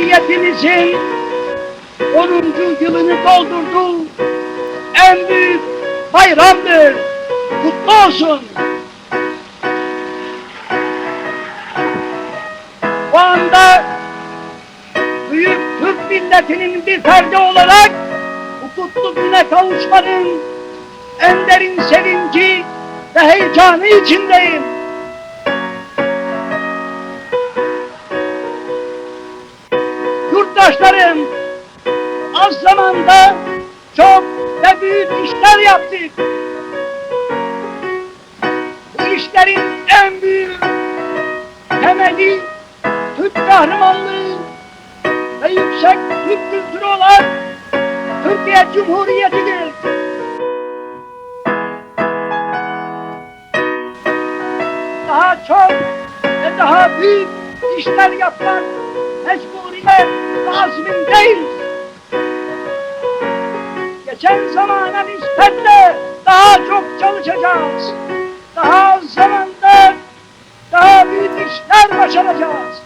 Cumhuriyetimizin 10. yılını doldurdu. En büyük bayramdır. Kutlu olsun. Bu anda büyük Türk milletinin bir ferdi olarak bu kutlu güne kavuşmanın en derin sevinci ve heyecanı içindeyim. Yurttaşlarım, az zamanda çok ve büyük işler yaptık. Bu işlerin en büyük temeli Türk kahramanlığı ve yüksek Türk kültürü olan Türkiye Cumhuriyeti'dir. Daha çok ve daha büyük işler yapmak mecburiyet ve azmindeyiz. Geçen zamana nispetle daha çok çalışacağız. Daha az zamanda daha büyük işler başaracağız.